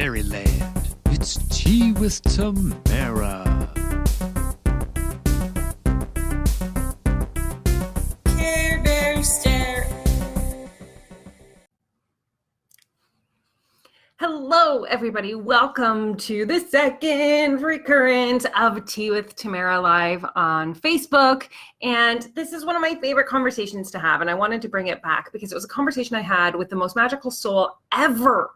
Maryland. It's Tea with Tamara. Care Bear Stare. Hello, everybody. Welcome to the second recurrence of Tea with Tamara Live on Facebook. And this is one of my favorite conversations to have. And I wanted to bring it back because it was a conversation I had with the most magical soul ever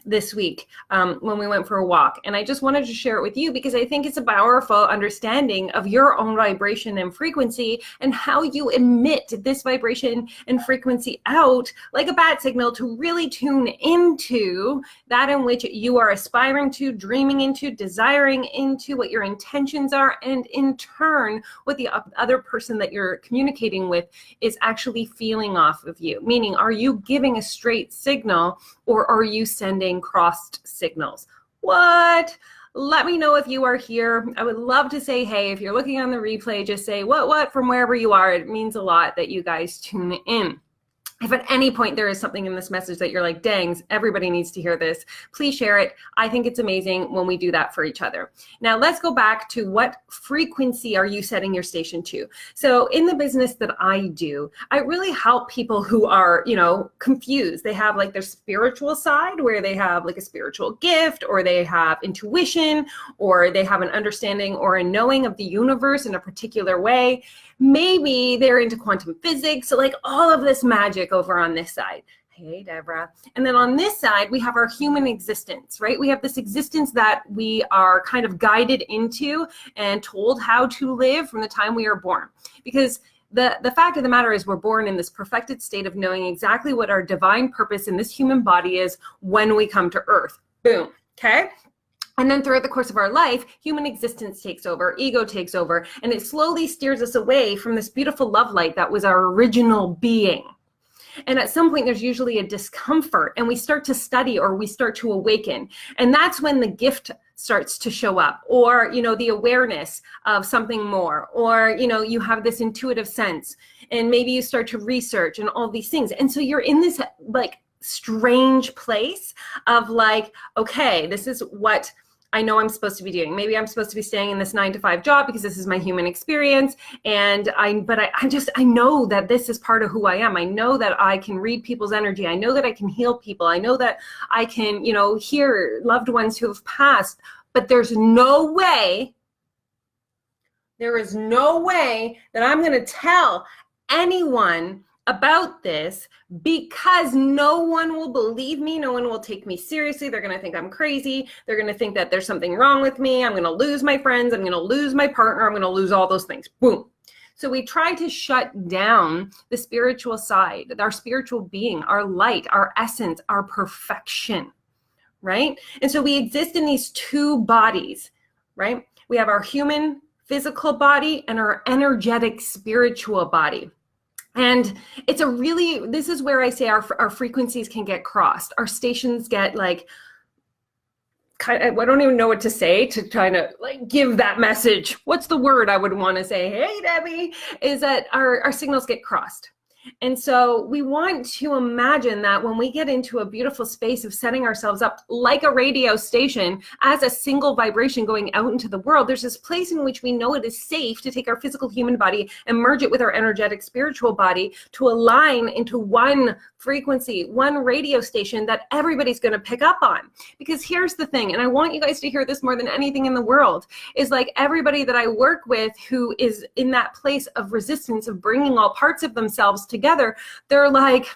this week when we went for a walk. And I just wanted to share it with you because I think it's a powerful understanding of your own vibration and frequency and how you emit this vibration and frequency out like a bat signal to really tune into that in which you are aspiring to, dreaming into, desiring into, what your intentions are, and in turn, what the other person that you're communicating with is actually feeling off of you. Meaning, are you giving a straight signal or are you sending crossed signals? What? Let me know if you are here. I would love to say, hey, if you're looking on the replay, just say what from wherever you are. It means a lot that you guys tune in. If at any point there is something in this message that you're like, dang, everybody needs to hear this, please share it. I think it's amazing when we do that for each other. Now let's go back to what frequency are you setting your station to? So in the business that I do, I really help people who are, confused. They have like their spiritual side where they have like a spiritual gift, or they have intuition, or they have an understanding or a knowing of the universe in a particular way. Maybe they're into quantum physics, so like all of this magic over on this side. Hey, Deborah. And then on this side, we have our human existence, right? We have this existence that we are kind of guided into and told how to live from the time we are born. Because the fact of the matter is we're born in this perfected state of knowing exactly what our divine purpose in this human body is when we come to Earth. Boom. Okay? And then throughout the course of our life, human existence takes over, ego takes over, and it slowly steers us away from this beautiful love light that was our original being. And at some point, there's usually a discomfort, and we start to study or we start to awaken. And that's when the gift starts to show up, or, the awareness of something more, or, you have this intuitive sense, and maybe you start to research and all these things. And so you're in this like strange place of like, okay, this is what I know I'm supposed to be doing. Maybe I'm supposed to be staying in this 9-to-5 job because this is my human experience. And I know that this is part of who I am. I know that I can read people's energy. I know that I can heal people. I know that I can, hear loved ones who have passed, but there is no way that I'm going to tell anyone about this because no one will believe me. No one will take me seriously. They're going to think I'm crazy. They're going to think that there's something wrong with me. I'm going to lose my friends. I'm going to lose my partner. I'm going to lose all those things. Boom. So we try to shut down the spiritual side, our spiritual being, our light, our essence, our perfection, right? And so we exist in these two bodies, right? We have our human physical body and our energetic spiritual body. And this is where I say our frequencies can get crossed. Our stations get like, I don't even know what to say to try to like give that message. What's the word I would want to say? Hey, Debbie, is that our signals get crossed. And so we want to imagine that when we get into a beautiful space of setting ourselves up like a radio station as a single vibration going out into the world, there's this place in which we know it is safe to take our physical human body and merge it with our energetic spiritual body to align into one frequency, one radio station that everybody's going to pick up on. Because here's the thing, and I want you guys to hear this more than anything in the world, is like everybody that I work with who is in that place of resistance of bringing all parts of themselves together, they're like,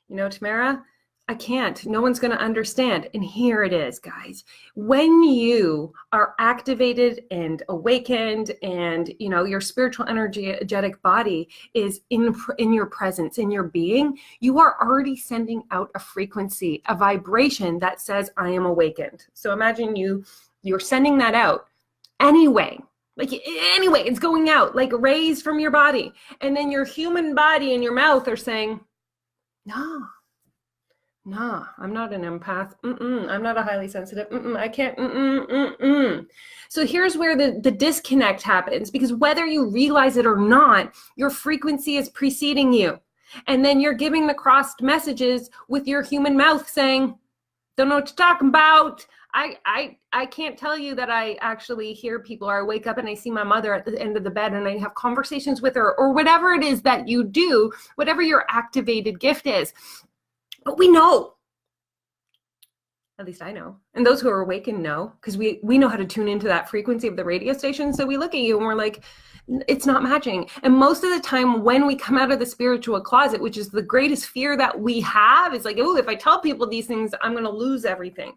Tamara, I can't. No one's going to understand. And here it is, guys. When you are activated and awakened and, your spiritual energetic body is in your presence, in your being, you are already sending out a frequency, a vibration that says, I am awakened. So imagine you're sending that out anyway. It's going out like rays from your body. And then your human body and your mouth are saying, no, I'm not an empath. I'm not a highly sensitive. I can't. So here's where the disconnect happens, because whether you realize it or not, your frequency is preceding you. And then you're giving the crossed messages with your human mouth saying, Don't know what to talk about. I can't tell you that I actually hear people, or I wake up and I see my mother at the end of the bed and I have conversations with her, or whatever it is that you do, whatever your activated gift is. But we know. At least I know. And those who are awakened know, because we know how to tune into that frequency of the radio station. So we look at you and we're like, it's not matching. And most of the time when we come out of the spiritual closet, which is the greatest fear that we have, is like, oh, if I tell people these things, I'm going to lose everything.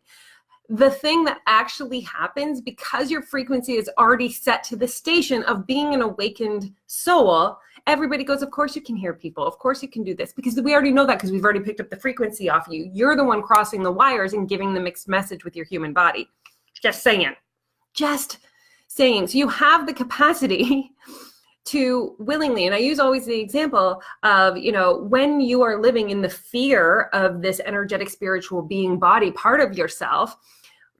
The thing that actually happens, because your frequency is already set to the station of being an awakened soul, everybody goes, of course you can hear people. Of course you can do this, because we already know that, because we've already picked up the frequency off you. You're the one crossing the wires and giving the mixed message with your human body. Just saying. Just saying. So you have the capacity to willingly, and I use always the example of, when you are living in the fear of this energetic spiritual being body part of yourself,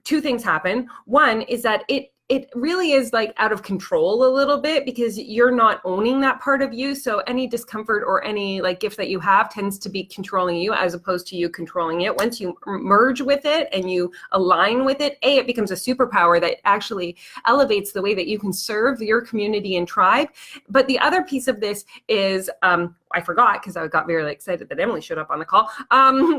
two things happen. One is that it really is like out of control a little bit, because you're not owning that part of you. So any discomfort or any like gift that you have tends to be controlling you, as opposed to you controlling it. Once you merge with it and you align with it, it becomes a superpower that actually elevates the way that you can serve your community and tribe. But the other piece of this is, I forgot, because I got very excited that Emily showed up on the call.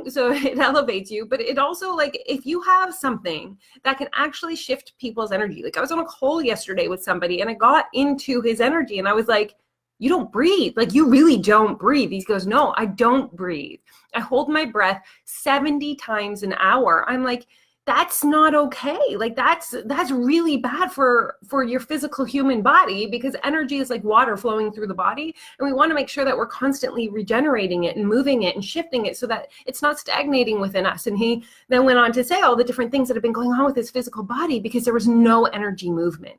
So it elevates you, but it also, like, if you have something that can actually shift people's energy. Like, I was on a call yesterday with somebody and I got into his energy and I was like, you don't breathe. Like, you really don't breathe. He goes, no, I don't breathe. I hold my breath 70 times an hour. I'm like, that's not okay. Like, that's really bad for your physical human body, because energy is like water flowing through the body. And we want to make sure that we're constantly regenerating it and moving it and shifting it so that it's not stagnating within us. And he then went on to say all the different things that have been going on with his physical body because there was no energy movement.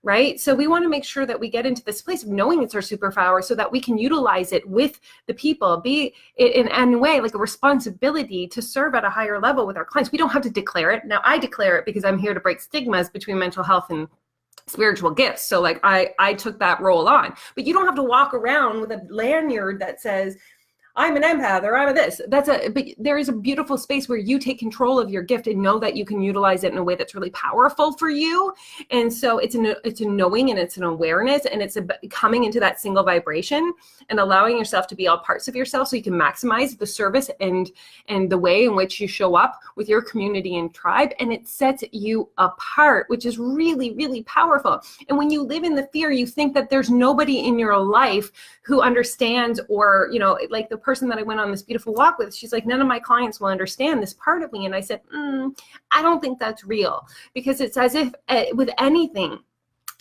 Right? So we want to make sure that we get into this place of knowing it's our superpower so that we can utilize it with the people, be it in any way like a responsibility to serve at a higher level with our clients. We don't have to declare it. Now, I declare it because I'm here to break stigmas between mental health and spiritual gifts. So like I took that role on, but you don't have to walk around with a lanyard that says, I'm an empath or I'm a this. But there is a beautiful space where you take control of your gift and know that you can utilize it in a way that's really powerful for you. And so it's a knowing and it's an awareness, and it's coming into that single vibration and allowing yourself to be all parts of yourself so you can maximize the service and the way in which you show up with your community and tribe. And it sets you apart, which is really, really powerful. And when you live in the fear, you think that there's nobody in your life who understands, or, like the person that I went on this beautiful walk with, she's like, none of my clients will understand this part of me. And I said, I don't think that's real, because it's as if with anything,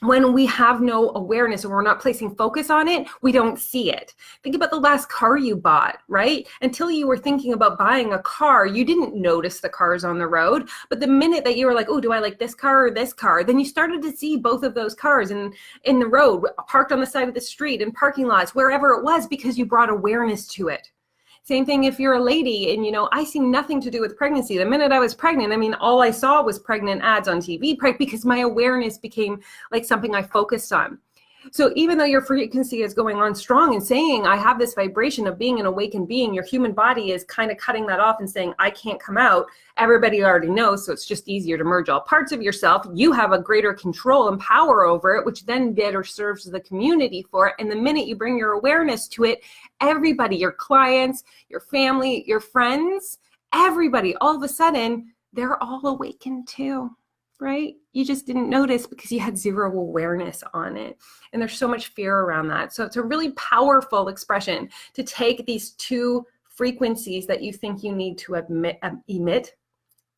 when we have no awareness or we're not placing focus on it, we don't see it. Think about the last car you bought, right? Until you were thinking about buying a car, you didn't notice the cars on the road. But the minute that you were like, oh, do I like this car or this car? Then you started to see both of those cars in the road, parked on the side of the street, in parking lots, wherever it was, because you brought awareness to it. Same thing if you're a lady and, I see nothing to do with pregnancy. The minute I was pregnant, all I saw was pregnant ads on TV because my awareness became like something I focused on. So even though your frequency is going on strong and saying, I have this vibration of being an awakened being, your human body is kind of cutting that off and saying, I can't come out. Everybody already knows, so it's just easier to merge all parts of yourself. You have a greater control and power over it, which then better serves the community for it. And the minute you bring your awareness to it, everybody, your clients, your family, your friends, everybody, all of a sudden, they're all awakened too. Right? You just didn't notice because you had zero awareness on it. And there's so much fear around that. So it's a really powerful expression to take these two frequencies that you think you need to emit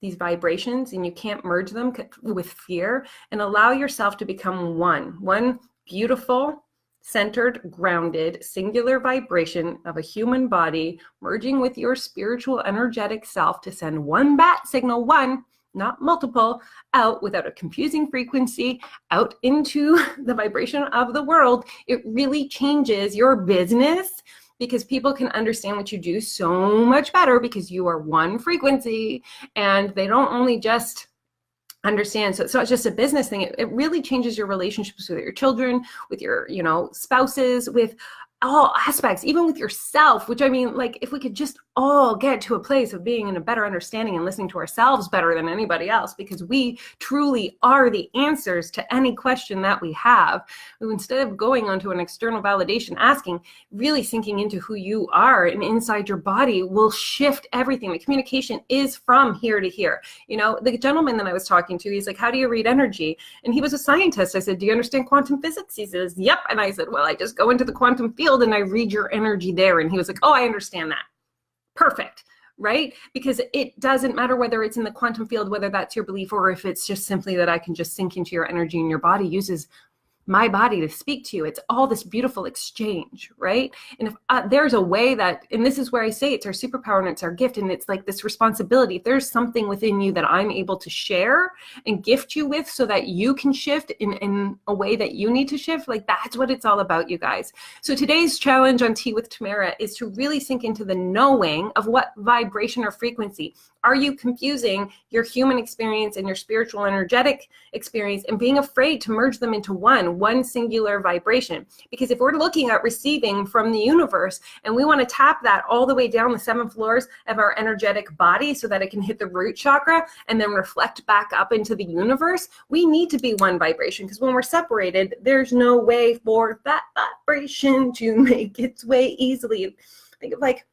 these vibrations, and you can't merge them with fear, and allow yourself to become one beautiful, centered, grounded, singular vibration of a human body merging with your spiritual, energetic self to send one bat signal, one, not multiple, out without a confusing frequency, out into the vibration of the world. It really changes your business, because people can understand what you do so much better because you are one frequency, and they don't only just understand. So it's not just a business thing. It really changes your relationships with your children, with your, spouses, with all aspects, even with yourself, which I mean, like, if we could just all get to a place of being in a better understanding and listening to ourselves better than anybody else, because we truly are the answers to any question that we have. Instead of going onto an external validation, asking, really sinking into who you are and inside your body will shift everything. The communication is from here to here. You know, the gentleman that I was talking to, he's like, how do you read energy? And he was a scientist. I said, do you understand quantum physics? He says, yep. And I said, well, I just go into the quantum field and I read your energy there. And he was like, oh, I understand that. Perfect. Right? Because it doesn't matter whether it's in the quantum field, whether that's your belief, or if it's just simply that I can just sink into your energy and your body uses my body to speak to you. It's all this beautiful exchange, right? And if there's a way that, and this is where I say it's our superpower and it's our gift, and it's like this responsibility. If there's something within you that I'm able to share and gift you with so that you can shift in a way that you need to shift, like that's what it's all about, you guys. So today's challenge on Tea with Tamara is to really sink into the knowing of what vibration or frequency. Are you confusing your human experience and your spiritual energetic experience and being afraid to merge them into one singular vibration? Because if we're looking at receiving from the universe and we want to tap that all the way down the 7 floors of our energetic body so that it can hit the root chakra and then reflect back up into the universe, we need to be one vibration, because when we're separated, there's no way for that vibration to make its way easily. Think of like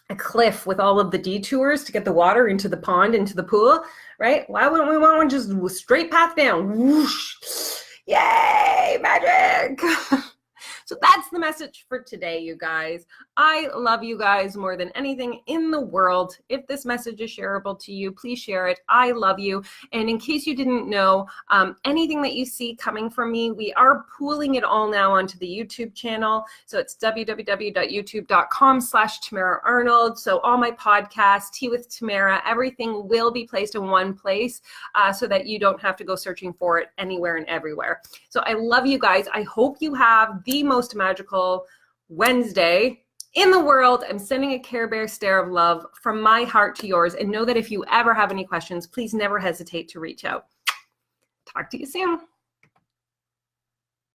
a cliff with all of the detours to get the water into the pond, into the pool, right? Why wouldn't we want one just straight path down? Whoosh. Yay, magic. So that's the message for today, you guys. I love you guys more than anything in the world. If this message is shareable to you, please share it. I love you. And in case you didn't know, anything that you see coming from me, we are pooling it all now onto the YouTube channel. So it's www.youtube.com/Tamara Arnold. So all my podcasts, Tea with Tamara, everything will be placed in one place so that you don't have to go searching for it anywhere and everywhere. So I love you guys. I hope you have the most magical Wednesday in the world. I'm sending a Care Bear stare of love from my heart to yours. And know that if you ever have any questions, please never hesitate to reach out. Talk to you soon.